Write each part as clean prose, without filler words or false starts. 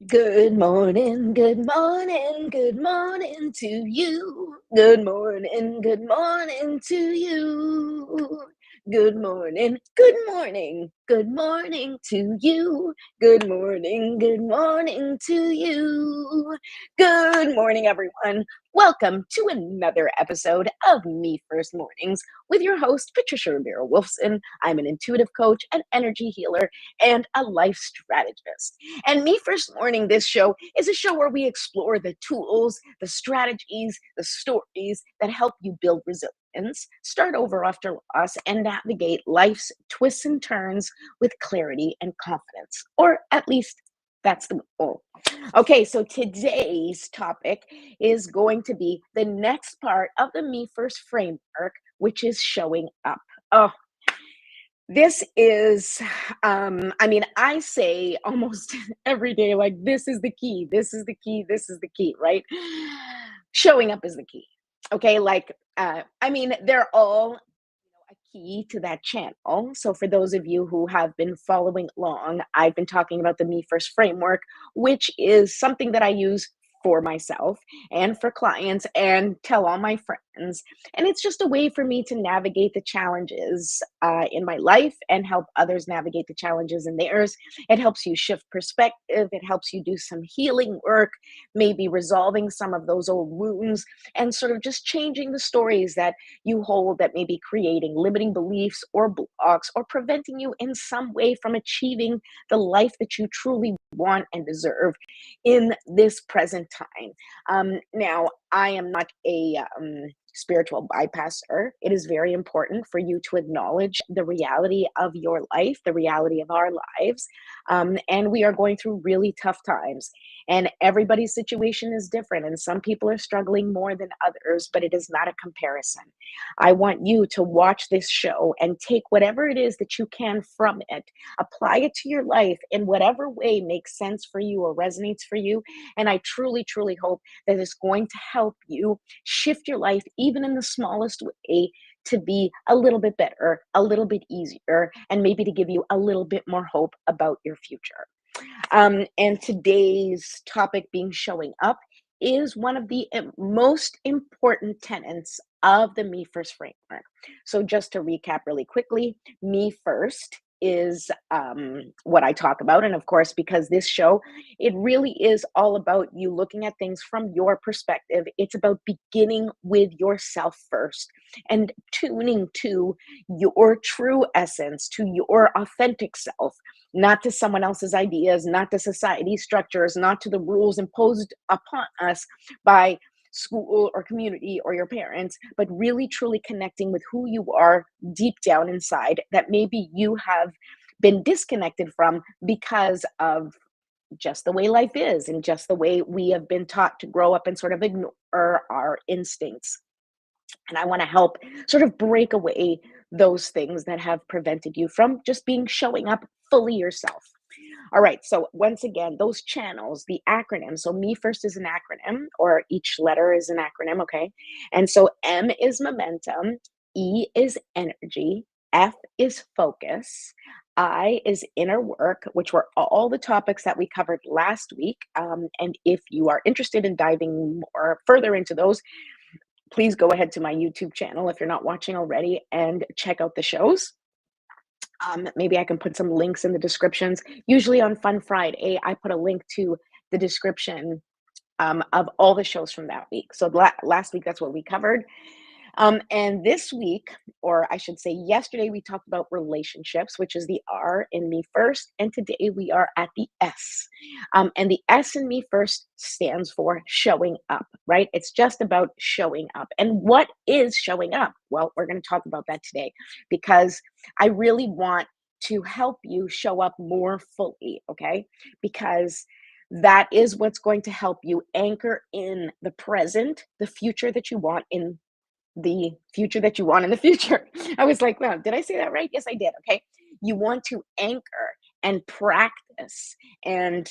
Good morning, good morning to you. Good morning to you. Good morning to you. Good morning to you. Good morning, everyone. Welcome to another episode of Me First Mornings with your host, Patricia Rivera Wolfson. I'm an intuitive coach, an energy healer, and a life strategist. And Me First Morning, this show is a show where we explore the tools, the strategies, the stories that help you build resilience, start over after loss, and navigate life's twists and turns with clarity and confidence. Or at least that's the goal. Okay, so today's topic is going to be the next part of the Me First framework, which is showing up. Oh, this is, I say almost every day, like, this is the key, this is the key, this is the key, right? Showing up is the key. Okay, they're all a key to that channel. So, for those of you who have been following along, I've been talking about the Me First framework, which is something that I use for myself and for clients and tell all my friends. And it's just a way for me to navigate the challenges in my life and help others navigate the challenges in theirs. It helps you shift perspective, it helps you do some healing work, maybe resolving some of those old wounds, and sort of just changing the stories that you hold that may be creating limiting beliefs or blocks or preventing you in some way from achieving the life that you truly want and deserve in this present time. Now, I am not a spiritual bypasser. It is very important for you to acknowledge the reality of your life, the reality of our lives. And we are going through really tough times. And everybody's situation is different. And some people are struggling more than others, but it is not a comparison. I want you to watch this show and take whatever it is that you can from it, apply it to your life in whatever way makes sense for you or resonates for you. And I truly, truly hope that it's going to help you shift your life, even in the smallest way, to be a little bit better, a little bit easier, and maybe to give you a little bit more hope about your future. And today's topic being showing up is one of the most important tenets of the Me First framework. So, just to recap really quickly, Me First is what I talk about. And of course, because this show, it really is all about you looking at things from your perspective. It's about beginning with yourself first and tuning to your true essence, to your authentic self, not to someone else's ideas, not to society structures, not to the rules imposed upon us by school or community or your parents, but really truly connecting with who you are deep down inside that maybe you have been disconnected from because of just the way life is and just the way we have been taught to grow up and sort of ignore our instincts. And I want to help sort of break away those things that have prevented you from just being showing up fully yourself. All right. So once again, those channels, the acronym. So Me First is an acronym, or each letter is an acronym. Okay. And so M is momentum, E is energy, F is focus, I is inner work, which were all the topics that we covered last week. And if you are interested in diving more further into those, please go ahead to my YouTube channel if you're not watching already and check out the shows. Maybe I can put some links in the descriptions. Usually on Fun Friday, I put a link to the description of all the shows from that week. So last week, that's what we covered. And this week, or I should say yesterday, we talked about relationships, which is the R in Me First. And today we are at the S. And the S in Me First stands for showing up, right? It's just about showing up. And what is showing up? Well, we're going to talk about that today because I really want to help you show up more fully, okay? Because that is what's going to help you anchor in the present, the future that you want in the future that you want in the future. I was like, wow, did I say that right? Yes, I did. Okay. You want to anchor and practice and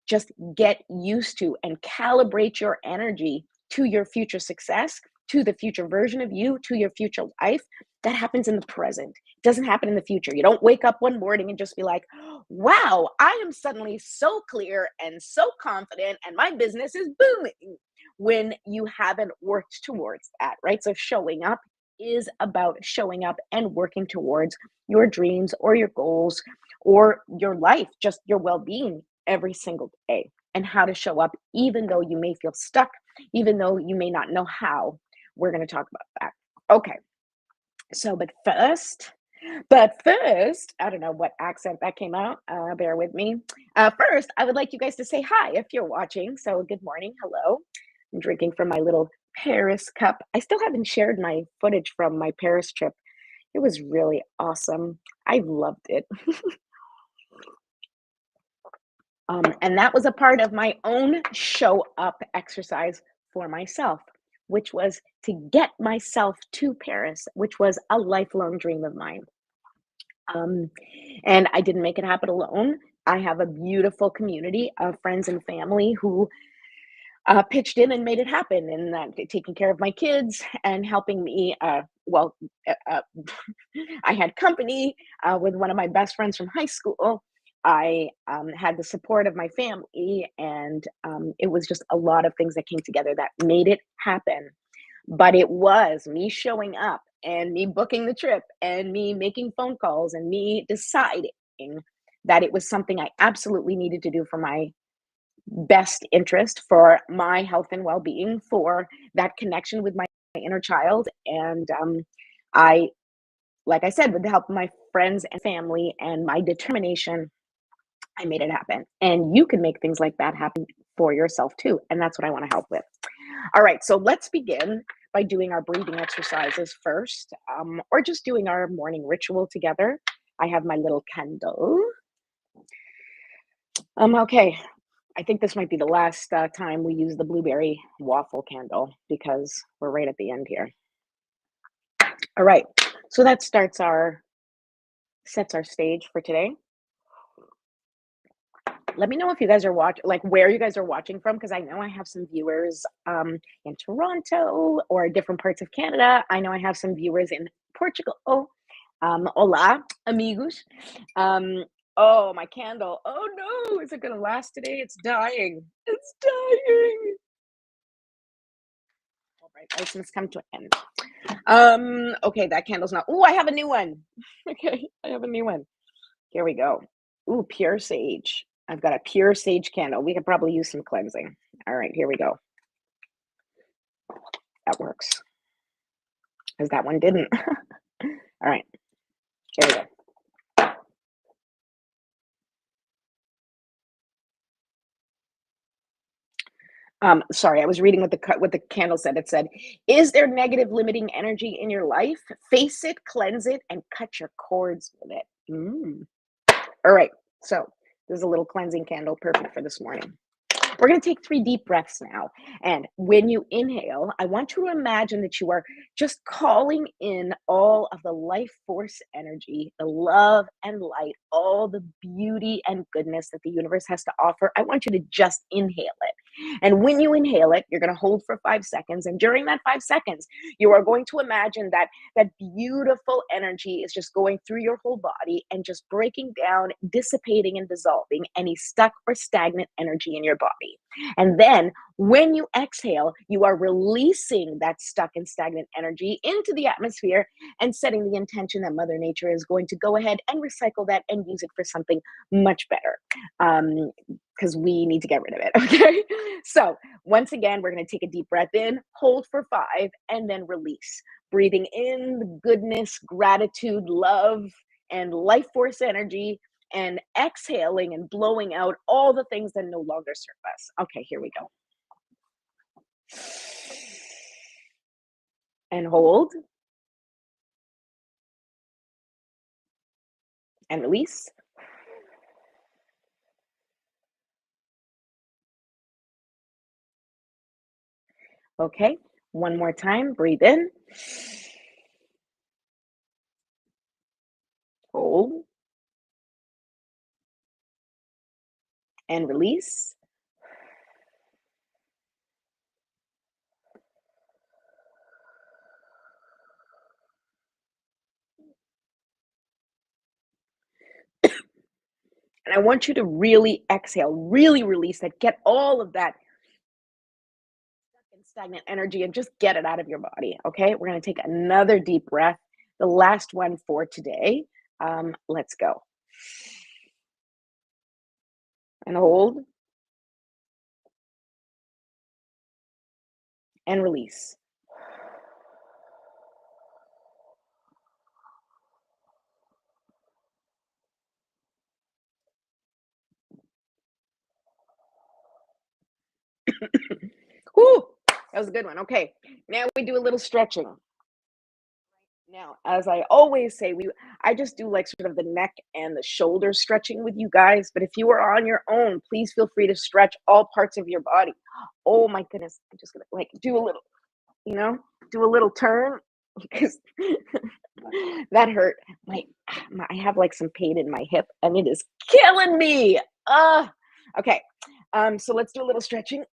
just get used to and calibrate your energy to your future success, to the future version of you, to your future life. That happens in the present. Doesn't happen in the future. You don't wake up one morning and just be like, wow, I am suddenly so clear and so confident, and my business is booming when you haven't worked towards that, right? So, showing up is about showing up and working towards your dreams or your goals or your life, just your well being every single day, and how to show up, even though you may feel stuck, even though you may not know how. We're going to talk about that. Okay. So, but first, I don't know what accent that came out. Bear with me. First, I would like you guys to say hi if you're watching. So, good morning. Hello. I'm drinking from my little Paris cup. I still haven't shared my footage from my Paris trip. It was really awesome. I loved it. And that was a part of my own show up exercise for myself, which was to get myself to Paris, which was a lifelong dream of mine. Um, and I didn't make it happen alone. I have a beautiful community of friends and family who pitched in and made it happen, and taking care of my kids and helping me. I had company with one of my best friends from high school. I had the support of my family, and it was just a lot of things that came together that made it happen. But it was me showing up and me booking the trip and me making phone calls and me deciding that it was something I absolutely needed to do for my best interest, for my health and well-being, for that connection with my inner child. And I, like I said, with the help of my friends and family and my determination, I made it happen. And you can make things like that happen for yourself too. And that's what I want to help with. All right, so let's begin by doing our breathing exercises first, or just doing our morning ritual together. I have my little candle. Okay, I think this might be the last time we use the blueberry waffle candle because we're right at the end here. All right, so that sets our stage for today. Let me know if you guys are watching, like where you guys are watching from, because I know I have some viewers in Toronto or different parts of Canada. I know I have some viewers in Portugal. Hola, amigos. Oh, my candle. Oh no, is it gonna last today? It's dying. It's dying. All right, life must come to an end. Okay, that candle's not. Oh, I have a new one. Okay, I have a new one. Here we go. Ooh, pure sage. I've got a pure sage candle. We could probably use some cleansing. All right, here we go. That works. Because that one didn't. All right, here we go. Sorry, I was reading what the candle said. It said, "Is there negative limiting energy in your life? Face it, cleanse it, and cut your cords with it." All right, so this is a little cleansing candle, perfect for this morning. We're going to take 3 deep breaths now. And when you inhale, I want you to imagine that you are just calling in all of the life force energy, the love and light, all the beauty and goodness that the universe has to offer. I want you to just inhale it. And when you inhale it, you're going to hold for 5 seconds. And during that 5 seconds, you are going to imagine that beautiful energy is just going through your whole body and just breaking down, dissipating, and dissolving any stuck or stagnant energy in your body. And then when you exhale, you are releasing that stuck and stagnant energy into the atmosphere and setting the intention that Mother Nature is going to go ahead and recycle that and use it for something much better. Because we need to get rid of it. Okay. So, once again, we're going to take a deep breath in, hold for 5, and then release. Breathing in the goodness, gratitude, love, and life force energy, and exhaling and blowing out all the things that no longer serve us. Okay, here we go. And hold and release. Okay, one more time. Breathe in, hold, and release. And I want you to really exhale, really release that, get all of that stagnant energy and just get it out of your body. Okay. We're going to take another deep breath, the last one for today. Let's go. And hold and release. Whew, that was a good one. Okay. Now we do a little stretching. Now, as I always say, I just do like sort of the neck and the shoulder stretching with you guys. But if you are on your own, please feel free to stretch all parts of your body. Oh my goodness. I'm just gonna like do a little, you know, do a little turn because that hurt. I have like some pain in my hip and it is killing me. Okay. So let's do a little stretching. As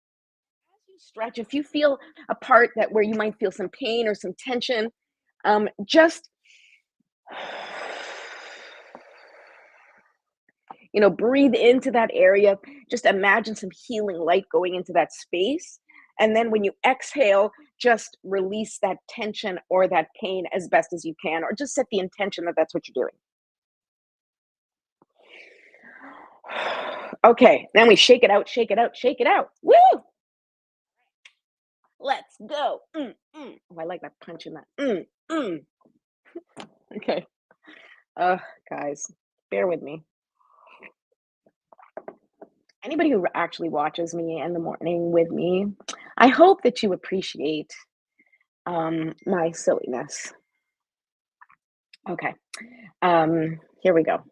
you stretch, if you feel a part that where you might feel some pain or some tension, just breathe into that area. Just imagine some healing light going into that space. And then when you exhale, just release that tension or that pain as best as you can, or just set the intention that that's what you're doing. Okay, then we shake it out, shake it out, shake it out. Woo! Let's go. Oh, I like that punch in that. Okay. Guys, bear with me. Anybody who actually watches me in the morning with me, I hope that you appreciate my silliness. Okay. Here we go.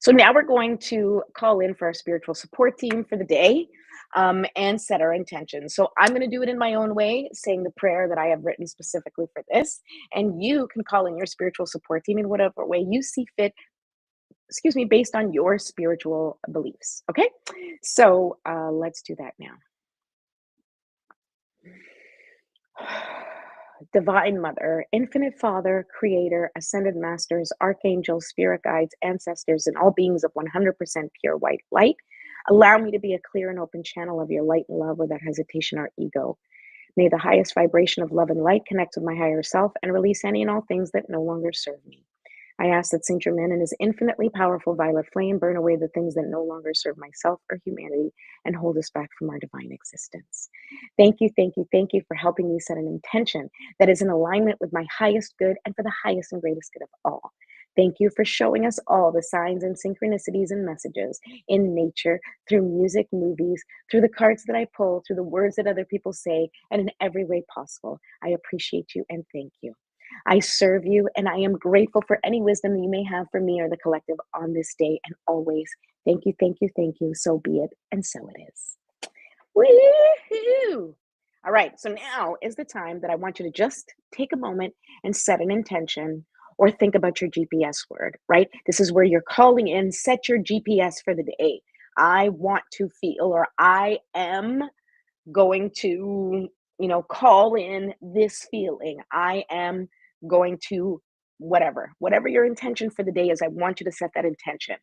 So now we're going to call in for our spiritual support team for the day, and set our intentions. So I'm going to do it in my own way, saying the prayer that I have written specifically for this. And you can call in your spiritual support team in whatever way you see fit, excuse me, based on your spiritual beliefs. Okay. So let's do that now. Divine Mother, Infinite Father, Creator, Ascended Masters, Archangels, Spirit Guides, Ancestors, and all beings of 100% pure white light, allow me to be a clear and open channel of your light and love without hesitation or ego. May the highest vibration of love and light connect with my higher self and release any and all things that no longer serve me. I ask that Saint Germain and his infinitely powerful violet flame burn away the things that no longer serve myself or humanity and hold us back from our divine existence. Thank you, thank you, thank you for helping me set an intention that is in alignment with my highest good and for the highest and greatest good of all. Thank you for showing us all the signs and synchronicities and messages in nature, through music, movies, through the cards that I pull, through the words that other people say, and in every way possible. I appreciate you and thank you. I serve you, and I am grateful for any wisdom that you may have for me or the collective on this day and always. Thank you, thank you, thank you. So be it, and so it is. Woohoo! All right, so now is the time that I want you to just take a moment and set an intention or think about your GPS word, right? This is where you're calling in, set your GPS for the day. I want to feel, or I am going to, call in this feeling. I am going to whatever your intention for the day is, I want you to set that intention.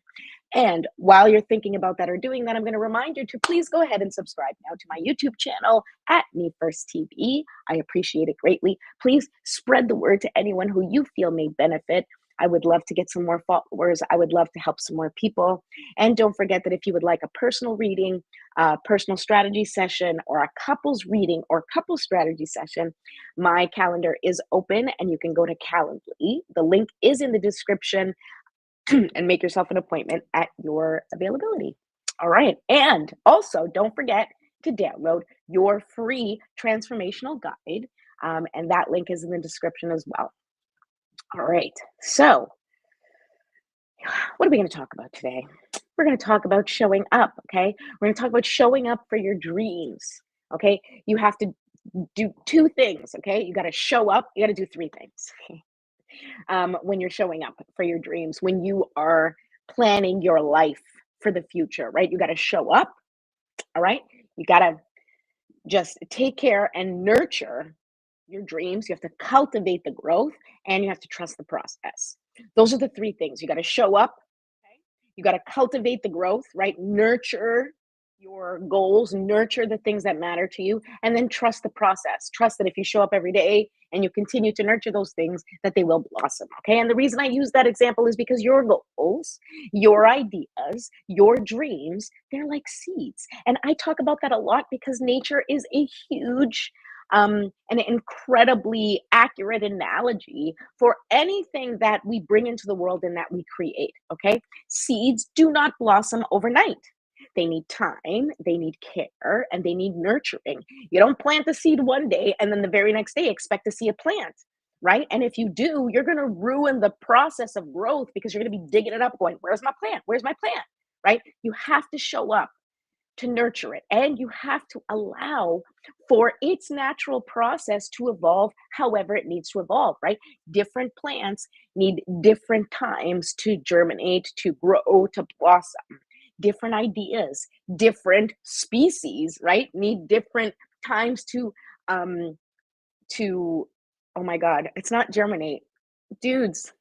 And while you're thinking about that or doing that, I'm going to remind you to please go ahead and subscribe now to my YouTube channel at Me First TV. I appreciate it greatly. Please spread the word to anyone who you feel may benefit. I would love to get some more followers. I would love to help some more people. And don't forget that if you would like a personal reading, a personal strategy session, or a couples reading or couple strategy session, my calendar is open and you can go to Calendly. The link is in the description and make yourself an appointment at your availability. All right. And also, don't forget to download your free transformational guide. And that link is in the description as well. All right. So, what are we going to talk about today? We're going to talk about showing up. Okay. We're going to talk about showing up for your dreams. Okay. You have to do two things. Okay. You got to show up. You got to do three things. Okay? When you're showing up for your dreams, when you are planning your life for the future, right? You got to show up. All right. You got to just take care and nurture your dreams. You have to cultivate the growth and you have to trust the process. Those are the three things. You got to show up. Okay? You got to cultivate the growth, right? Nurture your goals, nurture the things that matter to you, and then trust the process. Trust that if you show up every day and you continue to nurture those things, that they will blossom. Okay. And the reason I use that example is because your goals, your ideas, your dreams, they're like seeds. And I talk about that a lot because nature is a huge an incredibly accurate analogy for anything that we bring into the world and that we create. Okay. Seeds do not blossom overnight. They need time, they need care, and they need nurturing. You don't plant the seed one day and then the very next day expect to see a plant, right? And if you do, you're going to ruin the process of growth because you're going to be digging it up going, where's my plant? Where's my plant? Right? You have to show up to nurture it. And you have to allow for its natural process to evolve however it needs to evolve, right? Different plants need different times to germinate, to grow, to blossom. Different ideas, different species, right? Need different times um to oh my god, it's not germinate. Dudes,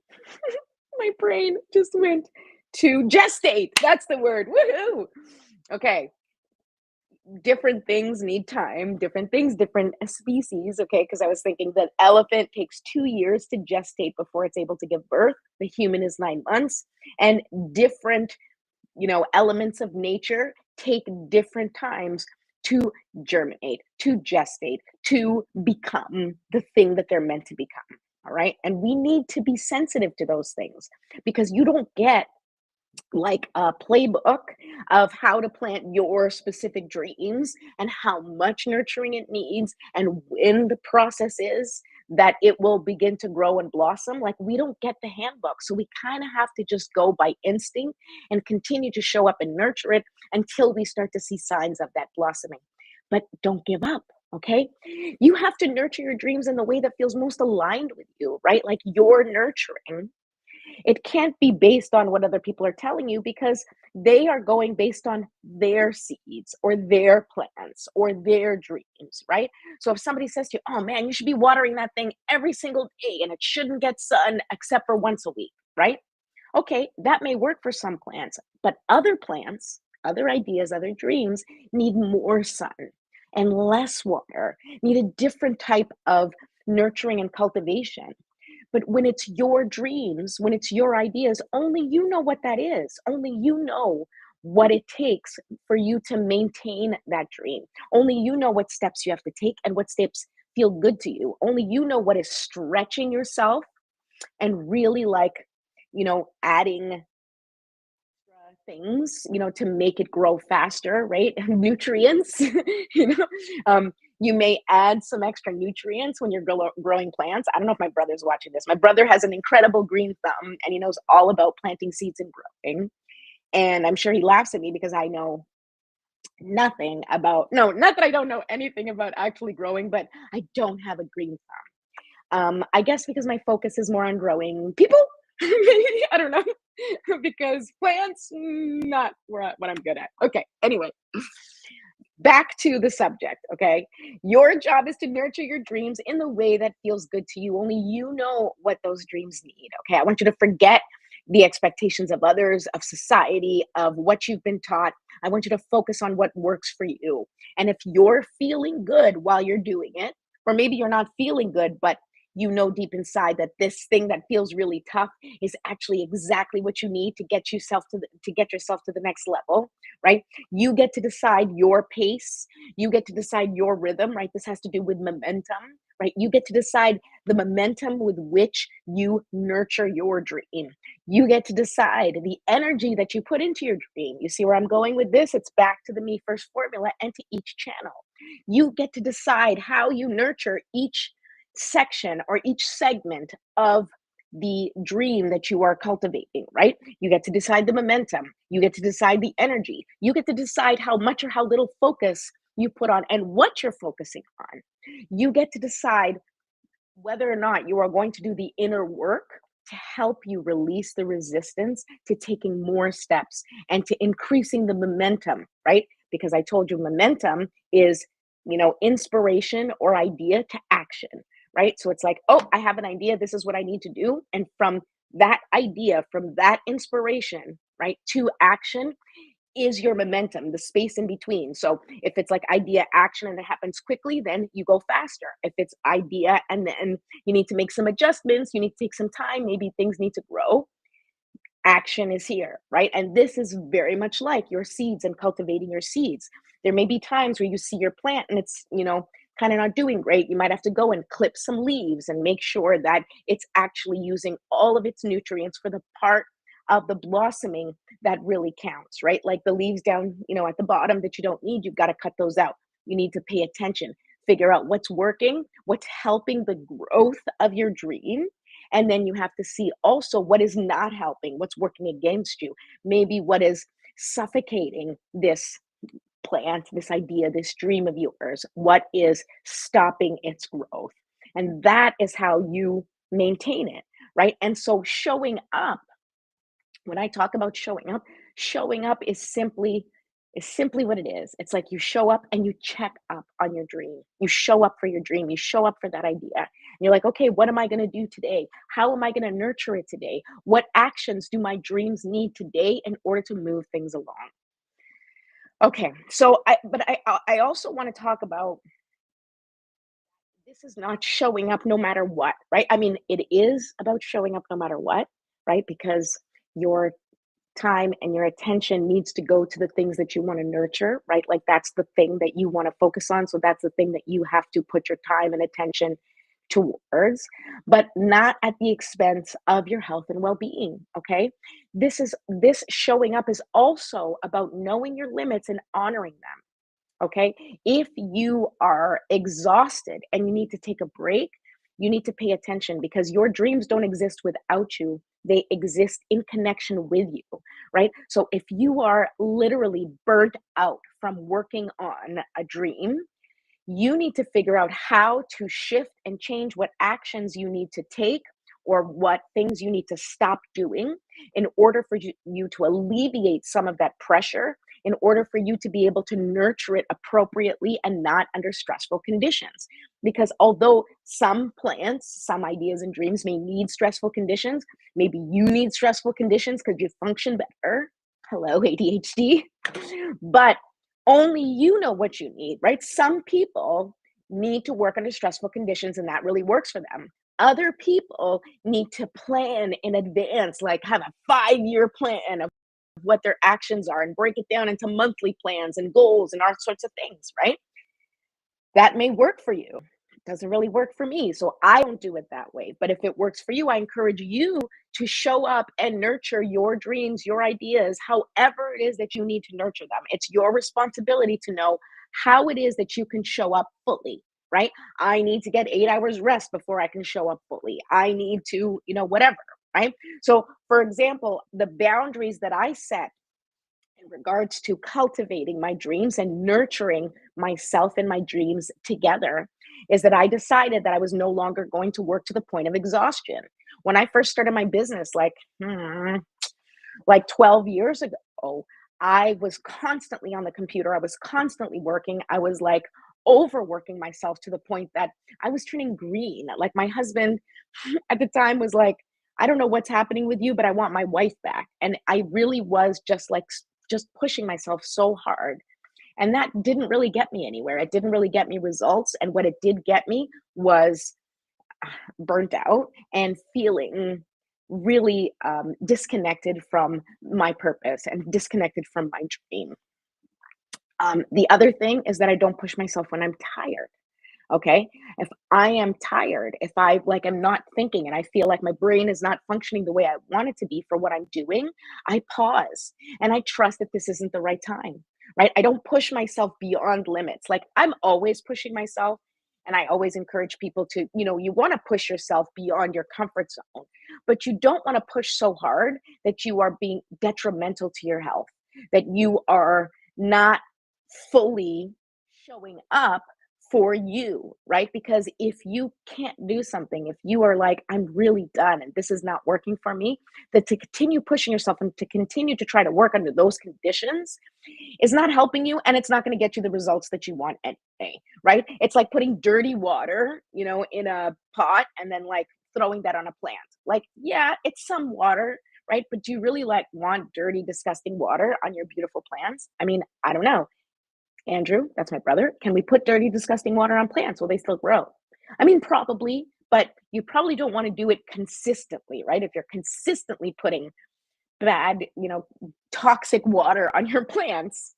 my brain just went to gestate. That's the word. Woohoo. Okay, different things need time, different things, different species. Okay, because I was thinking that elephant takes 2 years to gestate before it's able to give birth. The human is 9 months, and different elements of nature take different times to germinate, to gestate, to become the thing that they're meant to become. All right, and we need to be sensitive to those things because you don't get like a playbook of how to plant your specific dreams and how much nurturing it needs and when the process is that it will begin to grow and blossom. Like, we don't get the handbook, so we kind of have to just go by instinct and continue to show up and nurture it until we start to see signs of that blossoming. But don't give up. Okay, you have to nurture your dreams in the way that feels most aligned with you, right? Like, you're nurturing, it can't be based on what other people are telling you because they are going based on their seeds or their plans or their dreams, right? So if somebody says to you, oh man, you should be watering that thing every single day and it shouldn't get sun except for once a week, right? Okay, that may work for some plants, but other plants, other ideas, other dreams need more sun and less water, need a different type of nurturing and cultivation. But when it's your dreams, when it's your ideas, only you know what that is. Only you know what it takes for you to maintain that dream. Only you know what steps you have to take and what steps feel good to you. Only you know what is stretching yourself and really like, adding things, to make it grow faster, right? Nutrients, you know. You may add some extra nutrients when you're growing plants. I don't know if my brother's watching this. My brother has an incredible green thumb and he knows all about planting seeds and growing. And I'm sure he laughs at me because I know nothing about, no, not that I don't know anything about actually growing, but I don't have a green thumb. I guess because my focus is more on growing people. Maybe, I don't know. Because plants, not what I'm good at. Okay, anyway, back to the subject, okay? Your job is to nurture your dreams in the way that feels good to you. Only you know what those dreams need, okay? I want you to forget the expectations of others, of society, of what you've been taught. I want you to focus on what works for you. And if you're feeling good while you're doing it, or maybe you're not feeling good, but you know deep inside that this thing that feels really tough is actually exactly what you need to get yourself to get yourself to the next level, right? You get to decide your pace, you get to decide your rhythm, right? This has to do with momentum, right? You get to decide the momentum with which you nurture your dream. You get to decide the energy that you put into your dream. You see where I'm going with this? It's back to the Me First formula and to each channel. You get to decide how you nurture each section or each segment of the dream that you are cultivating, right? You get to decide the momentum, you get to decide the energy, you get to decide how much or how little focus you put on and what you're focusing on. You get to decide whether or not you are going to do the inner work to help you release the resistance to taking more steps and to increasing the momentum, right? Because I told you momentum is, inspiration or idea to action, right? So it's like, oh, I have an idea. This is what I need to do. And from that idea, from that inspiration, right? To action is your momentum, the space in between. So if it's like idea, action, and it happens quickly, then you go faster. If it's idea and then you need to make some adjustments, you need to take some time, maybe things need to grow, action is here, right? And this is very much like your seeds and cultivating your seeds. There may be times where you see your plant and it's, kind of not doing great. You might have to go and clip some leaves and make sure that it's actually using all of its nutrients for the part of the blossoming that really counts, right? Like the leaves down, at the bottom that you don't need, you've got to cut those out. You need to pay attention, figure out what's working, what's helping the growth of your dream, and then you have to see also what is not helping, what's working against you, maybe what is suffocating this plant, this idea, this dream of yours, what is stopping its growth. And that is how you maintain it, right? And so showing up, when I talk about showing up is simply what it is. It's like you show up and you check up on your dream. You show up for your dream. You show up for that idea. And you're like, okay, what am I going to do today? How am I going to nurture it today? What actions do my dreams need today in order to move things along? Okay, so I also want to talk about this is not showing up no matter what, right? I mean, it is about showing up no matter what, right? Because your time and your attention needs to go to the things that you want to nurture, right? Like that's the thing that you want to focus on. So that's the thing that you have to put your time and attention towards, but not at the expense of your health and well-being, okay? This showing up is also about knowing your limits and honoring them, okay? If you are exhausted and you need to take a break, you need to pay attention because your dreams don't exist without you. They exist in connection with you, right? So if you are literally burnt out from working on a dream, you need to figure out how to shift and change what actions you need to take or what things you need to stop doing in order for you to alleviate some of that pressure, in order for you to be able to nurture it appropriately and not under stressful conditions. Because although some plants, some ideas and dreams may need stressful conditions, maybe you need stressful conditions because you function better. Hello, ADHD. But only you know what you need, right? Some people need to work under stressful conditions and that really works for them. Other people need to plan in advance, like have a 5-year plan of what their actions are and break it down into monthly plans and goals and all sorts of things, right? That may work for you. It doesn't really work for me. So I don't do it that way. But if it works for you, I encourage you to show up and nurture your dreams, your ideas, however it is that you need to nurture them. It's your responsibility to know how it is that you can show up fully, right? I need to get 8 hours rest before I can show up fully. I need to, whatever, right? So, for example, the boundaries that I set in regards to cultivating my dreams and nurturing myself and my dreams together is that I decided that I was no longer going to work to the point of exhaustion. When I first started my business, like 12 years ago, I was constantly on the computer. I was constantly working. I was like overworking myself to the point that I was turning green. Like my husband at the time was like, I don't know what's happening with you, but I want my wife back. And I really was just like, just pushing myself so hard. And that didn't really get me anywhere. It didn't really get me results. And what it did get me was burnt out and feeling really disconnected from my purpose and disconnected from my dream. The other thing is that I don't push myself when I'm tired. Okay. If I am tired, if I like am not thinking and I feel like my brain is not functioning the way I want it to be for what I'm doing, I pause and I trust that this isn't the right time. Right. I don't push myself beyond limits. Like I'm always pushing myself. And I always encourage people to, you want to push yourself beyond your comfort zone, but you don't want to push so hard that you are being detrimental to your health, that you are not fully showing up for you, right? Because if you can't do something, if you are like, I'm really done and this is not working for me, that to continue pushing yourself and to continue to try to work under those conditions is not helping you and it's not going to get you the results that you want anyway, right? It's like putting dirty water, in a pot and then like throwing that on a plant. Like, yeah, it's some water, right? But do you really like want dirty, disgusting water on your beautiful plants? I mean, I don't know. Andrew, that's my brother. Can we put dirty, disgusting water on plants? Will they still grow? I mean, probably, but you probably don't want to do it consistently, right? If you're consistently putting bad, toxic water on your plants,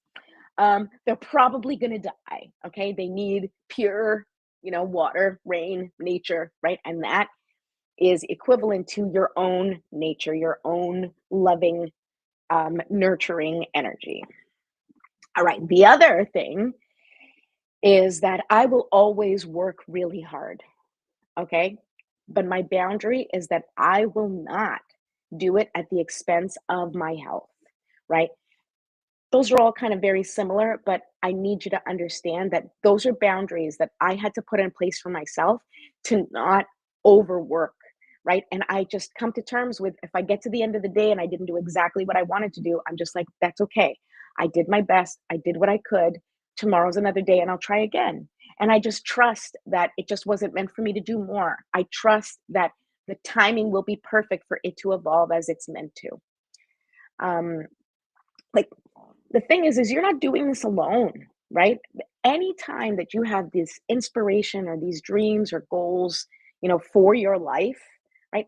they're probably going to die. Okay. They need pure, water, rain, nature, right? And that is equivalent to your own nature, your own loving, nurturing energy. All right. The other thing is that I will always work really hard. Okay. But my boundary is that I will not do it at the expense of my health, right? Those are all kind of very similar, but I need you to understand that those are boundaries that I had to put in place for myself to not overwork, right? And I just come to terms with if I get to the end of the day and I didn't do exactly what I wanted to do, I'm just like, that's okay. I did my best. I did what I could. Tomorrow's another day and I'll try again. And I just trust that it just wasn't meant for me to do more. I trust that the timing will be perfect for it to evolve as it's meant to. Um, like the thing is you're not doing this alone, right? Anytime that you have this inspiration or these dreams or goals, for your life, right?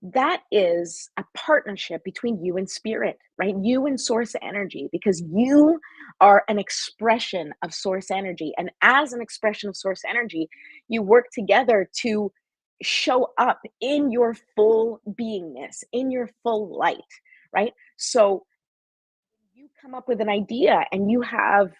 That is a partnership between you and spirit, right? You and source energy, because you are an expression of source energy. And as an expression of source energy, you work together to show up in your full beingness, in your full light, right? So you come up with an idea and you have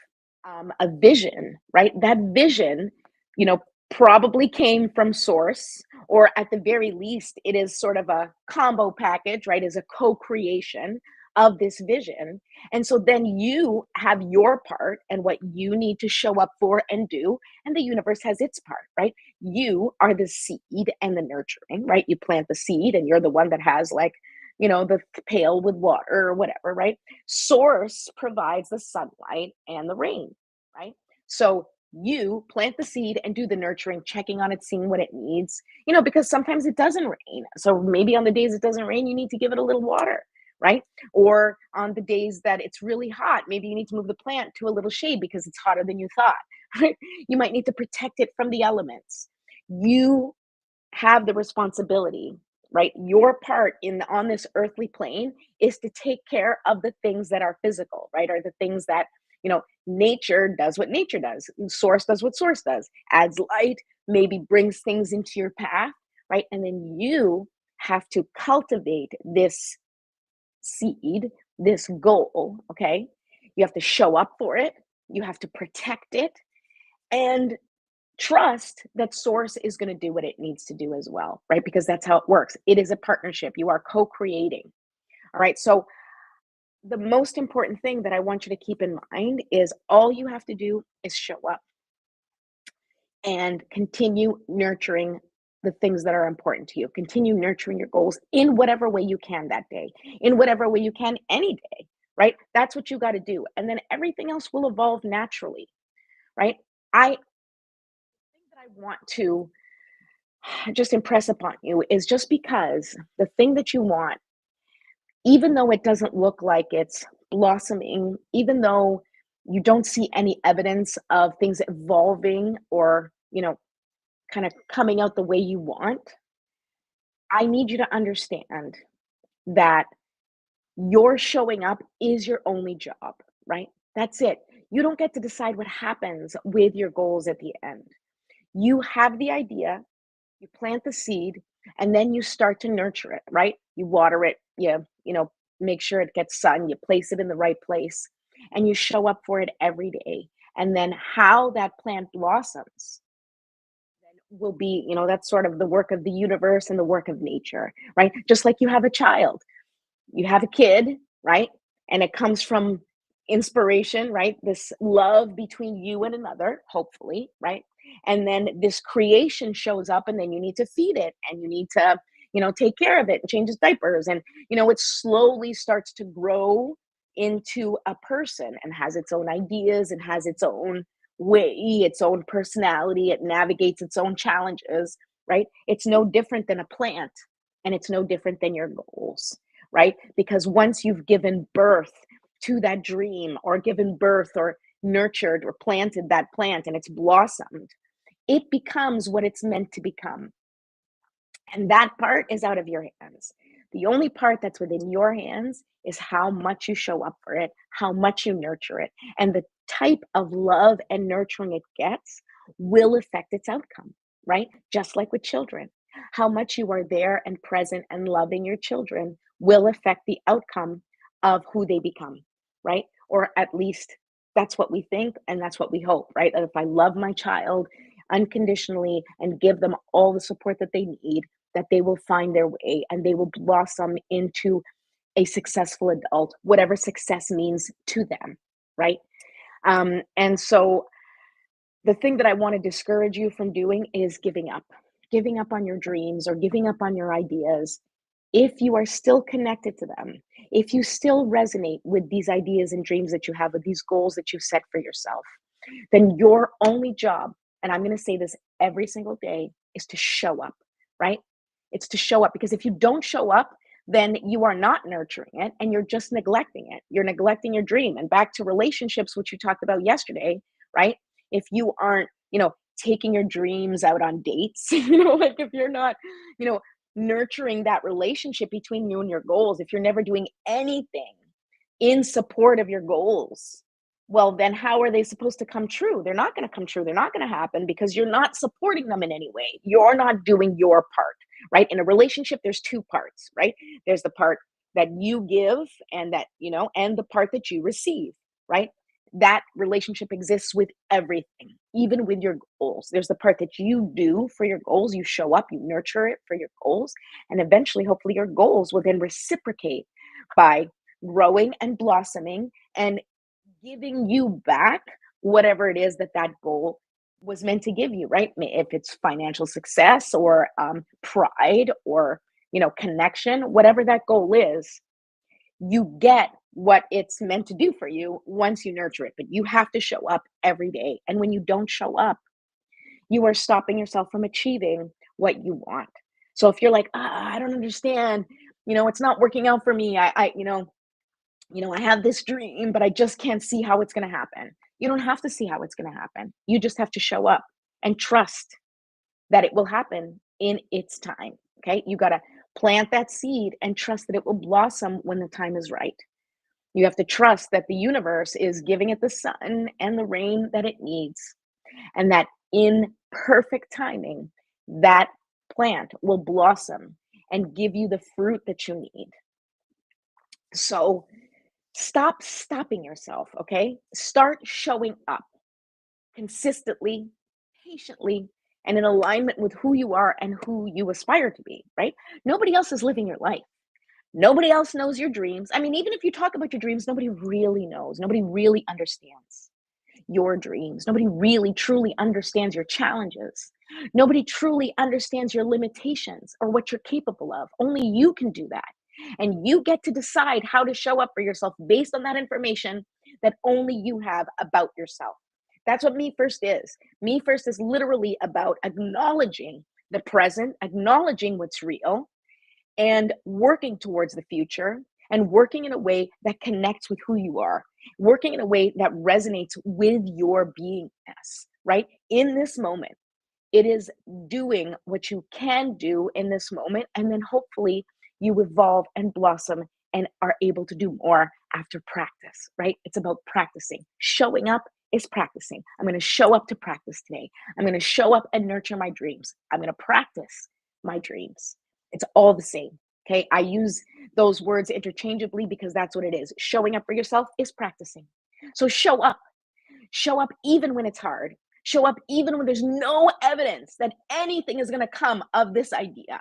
a vision, right? That vision, you know, probably came from source, or at the very least, it is sort of a combo package, right? Is a co creation of this vision. And so then you have your part and what you need to show up for and do, and the universe has its part, right? You are the seed and the nurturing, right? You plant the seed and you're the one that has like, the pail with water or whatever, right? Source provides the sunlight and the rain, right? So you plant the seed and do the nurturing, checking on it, seeing what it needs, because sometimes it doesn't rain. So maybe on the days it doesn't rain, you need to give it a little water, right? Or on the days that it's really hot, maybe you need to move the plant to a little shade because it's hotter than you thought, right? You might need to protect it from the elements. You have the responsibility, right? Your part in on this earthly plane is to take care of the things that are physical, right? Or the things that, nature does what nature does, source does what source does, adds light, maybe brings things into your path, right? And then you have to cultivate this seed, this goal, okay? You have to show up for it, you have to protect it, and trust that source is going to do what it needs to do as well, right? Because that's how it works. It is a partnership. You are co-creating. All right. So the most important thing that I want you to keep in mind is all you have to do is show up and continue nurturing the things that are important to you. Continue nurturing your goals in whatever way you can that day, in whatever way you can any day, right? That's what you got to do. And then everything else will evolve naturally, right? I think that I want to just impress upon you is just because the thing that you want, even though it doesn't look like it's blossoming, even though you don't see any evidence of things evolving or, kind of coming out the way you want, I need you to understand that your showing up is your only job, right? That's it. You don't get to decide what happens with your goals at the end. You have the idea, you plant the seed, and then you start to nurture it, right? You water it, make sure it gets sun, you place it in the right place, and you show up for it every day. And then how that plant blossoms then will be, that's sort of the work of the universe and the work of nature, right? Just like you have a child, you have a kid, right? And it comes from inspiration, right? This love between you and another, hopefully, right? And then this creation shows up, and then you need to feed it and you need to, take care of it and change its diapers. And, it slowly starts to grow into a person and has its own ideas and has its own way, its own personality. It navigates its own challenges, right? It's no different than a plant, and it's no different than your goals, right? Because once you've given birth to that dream or given birth or nurtured or planted that plant and it's blossomed, it becomes what it's meant to become. And that part is out of your hands. The only part that's within your hands is how much you show up for it, how much you nurture it, and the type of love and nurturing it gets will affect its outcome, right? Just like with children. How much you are there and present and loving your children will affect the outcome of who they become, right? Or at least that's what we think and that's what we hope, right? That if I love my child unconditionally and give them all the support that they need, that they will find their way and they will blossom into a successful adult, whatever success means to them, right? And so the thing that I want to discourage you from doing is giving up on your dreams or giving up on your ideas. If you are still connected to them, if you still resonate with these ideas and dreams that you have, with these goals that you set for yourself, then your only job, and I'm going to say this every single day, is to show up, right? It's to show up because if you don't show up, then you are not nurturing it and you're just neglecting it. You're neglecting your dream. And back to relationships, which you talked about yesterday, right? If you aren't, taking your dreams out on dates, like if you're not, you know, nurturing that relationship between you and your goals, if you're never doing anything in support of your goals, well, then how are they supposed to come true? They're not going to come true. They're not going to happen because you're not supporting them in any way. You're not doing your part, right? In a relationship, there's two parts, right? There's the part that you give and and the part that you receive, right? That relationship exists with everything, even with your goals. There's the part that you do for your goals. You show up, you nurture it for your goals. And eventually, hopefully, your goals will then reciprocate by growing and blossoming and giving you back whatever it is that that goal was meant to give you, right? If it's financial success or pride or connection, whatever that goal is, you get what it's meant to do for you once you nurture it. But you have to show up every day, and when you don't show up, you are stopping yourself from achieving what you want. So if you're like, I don't understand, it's not working out for me. I have this dream, but I just can't see how it's going to happen. You don't have to see how it's going to happen. You just have to show up and trust that it will happen in its time. Okay. You got to plant that seed and trust that it will blossom when the time is right. You have to trust that the universe is giving it the sun and the rain that it needs, and that in perfect timing, that plant will blossom and give you the fruit that you need. So, stop stopping yourself, okay? Start showing up consistently, patiently, and in alignment with who you are and who you aspire to be, right? Nobody else is living your life. Nobody else knows your dreams. I mean, even if you talk about your dreams, nobody really knows. Nobody really understands your dreams. Nobody really truly understands your challenges. Nobody truly understands your limitations or what you're capable of. Only you can do that. And you get to decide how to show up for yourself based on that information that only you have about yourself. That's what Me First is. Me First is literally about acknowledging the present, acknowledging what's real, and working towards the future and working in a way that connects with who you are, working in a way that resonates with your beingness, right? In this moment, it is doing what you can do in this moment. And then hopefully you evolve and blossom and are able to do more after practice, right? It's about practicing. Showing up is practicing. I'm going to show up to practice today. I'm going to show up and nurture my dreams. I'm going to practice my dreams. It's all the same. Okay. I use those words interchangeably because that's what it is. Showing up for yourself is practicing. So show up. Show up even when it's hard. Show up even when there's no evidence that anything is going to come of this idea.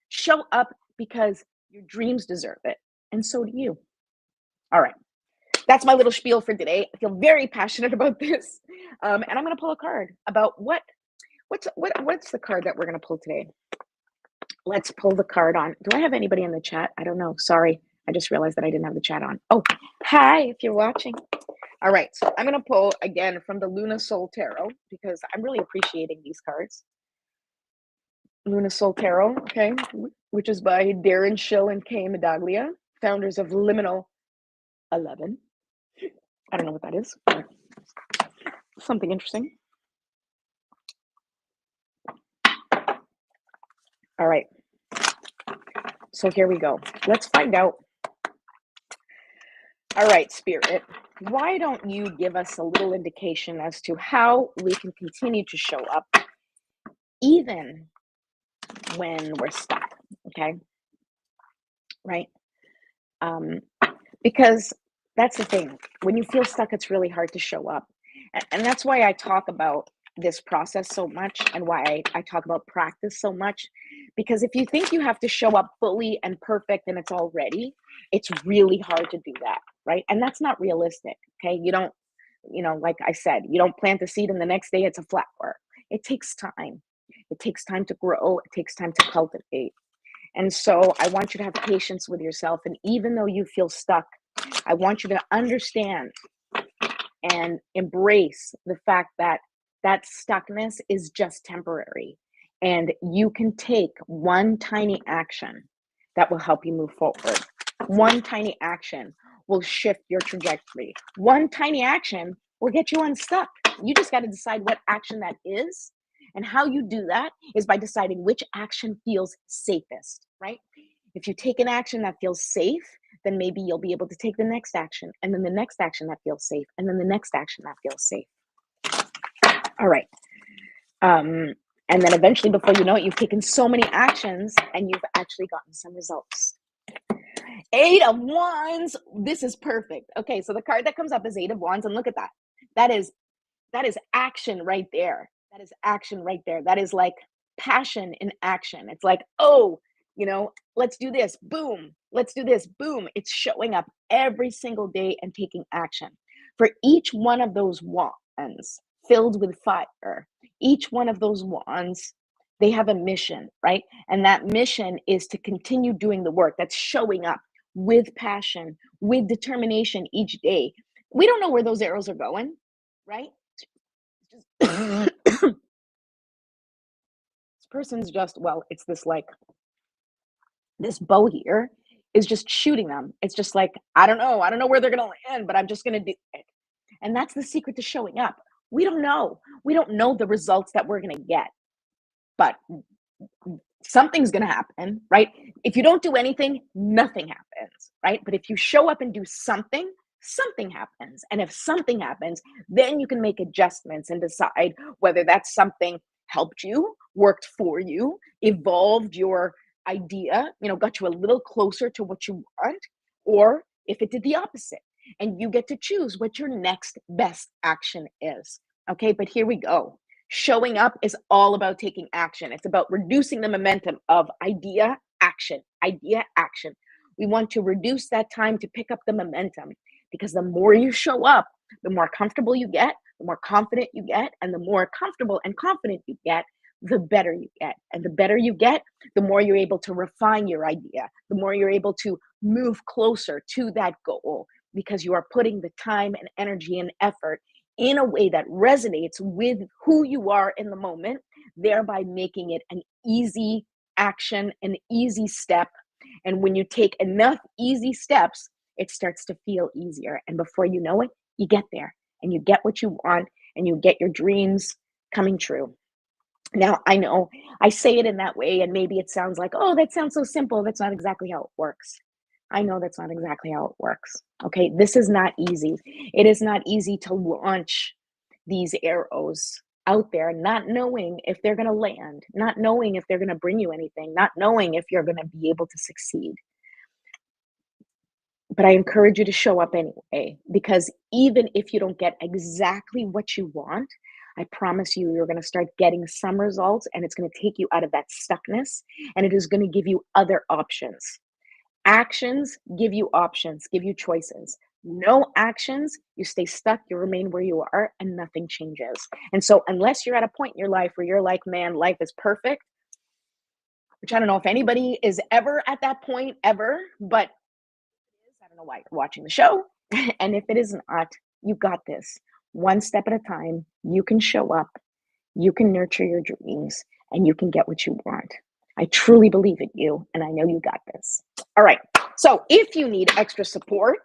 Show up because your dreams deserve it. And so do you. All right. That's my little spiel for today. I feel very passionate about this. And I'm going to pull a card about what's the card that we're going to pull today. Let's pull the card on. Do I have anybody in the chat? I don't know. Sorry. I just realized that I didn't have the chat on. Oh, hi, if you're watching. All right. So I'm going to pull again from the Luna Soul Tarot because I'm really appreciating these cards. Luna Soul Tarot, okay, which is by Darren Schill and Kay Medaglia. founders of Liminal 11. I don't know what that is, but something interesting. All right. So here we go. Let's find out. All right, Spirit, why don't you give us a little indication as to how we can continue to show up even when we're stuck, okay? Right? Because that's the thing. When you feel stuck, it's really hard to show up. And that's why I talk about this process so much and why I talk about practice so much. Because if you think you have to show up fully and perfect and it's all ready, it's really hard to do that, right? And that's not realistic, okay? You don't, like I said, you don't plant a seed and the next day it's a flower. It takes time. It takes time to grow. It takes time to cultivate. And so I want you to have patience with yourself. And even though you feel stuck, I want you to understand and embrace the fact that that stuckness is just temporary. And you can take one tiny action that will help you move forward. One tiny action will shift your trajectory. One tiny action will get you unstuck. You just got to decide what action that is. And how you do that is by deciding which action feels safest, right? If you take an action that feels safe, then maybe you'll be able to take the next action, and then the next action that feels safe, and then the next action that feels safe. All right. And then eventually, before you know it, you've taken so many actions and you've actually gotten some results. 8 of Wands. This is perfect. Okay, so the card that comes up is 8 of Wands, and look at that. That is action right there. That is action right there. That is like passion in action. It's like, oh, let's do this. Boom. Let's do this. Boom. It's showing up every single day and taking action. For each one of those wands filled with fire, each one of those wands, they have a mission, right? And that mission is to continue doing the work. That's showing up with passion, with determination each day. We don't know where those arrows are going, right? This person's just, well, it's this like, this bow here is just shooting them. It's just like, I don't know where they're going to land, but I'm just going to do it. And that's the secret to showing up. We don't know the results that we're going to get, but something's going to happen, right? If you don't do anything, nothing happens, right? But if you show up and do something, something happens. And if something happens, then you can make adjustments and decide whether that's something helped you, worked for you, evolved your idea, got you a little closer to what you want, or if it did the opposite. And you get to choose what your next best action is. Okay, but here we go. Showing up is all about taking action. It's about reducing the momentum of idea, action, idea, action. We want to reduce that time to pick up the momentum, because the more you show up, the more comfortable you get, the more confident you get, and the more comfortable and confident you get, the better you get. And the better you get, the more you're able to refine your idea, the more you're able to move closer to that goal, because you are putting the time and energy and effort in a way that resonates with who you are in the moment, thereby making it an easy action, an easy step. And when you take enough easy steps, it starts to feel easier. And before you know it, you get there and you get what you want and you get your dreams coming true. Now, I know I say it in that way, and maybe it sounds like, oh, that sounds so simple. That's not exactly how it works. I know that's not exactly how it works. Okay, this is not easy. It is not easy to launch these arrows out there, not knowing if they're going to land, not knowing if they're going to bring you anything, not knowing if you're going to be able to succeed. But I encourage you to show up anyway, because even if you don't get exactly what you want, I promise you, you're going to start getting some results, and it's going to take you out of that stuckness, and it is going to give you other options. Actions give you options, give you choices. No actions, you stay stuck, you remain where you are, and nothing changes. And so unless you're at a point in your life where you're like, man, life is perfect, which I don't know if anybody is ever at that point ever, but I don't know why you're watching the show. And if it is not, you got this. One step at a time, you can show up, you can nurture your dreams, and you can get what you want. I truly believe in you, and I know you got this. All right. So if you need extra support,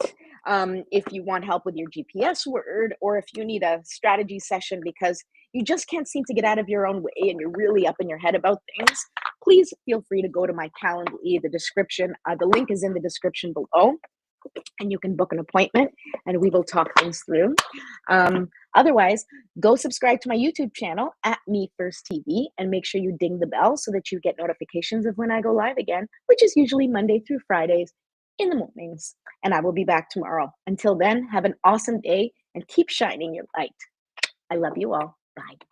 if you want help with your GPS word, or if you need a strategy session because you just can't seem to get out of your own way and you're really up in your head about things, please feel free to go to my Calendly, the description. The link is in the description below, and you can book an appointment and we will talk things through. Otherwise, go subscribe to my YouTube channel at Me First TV and make sure you ding the bell so that you get notifications of when I go live again, which is usually Monday through Fridays in the mornings. And I will be back tomorrow. Until then, have an awesome day and keep shining your light. I love you all. Bye.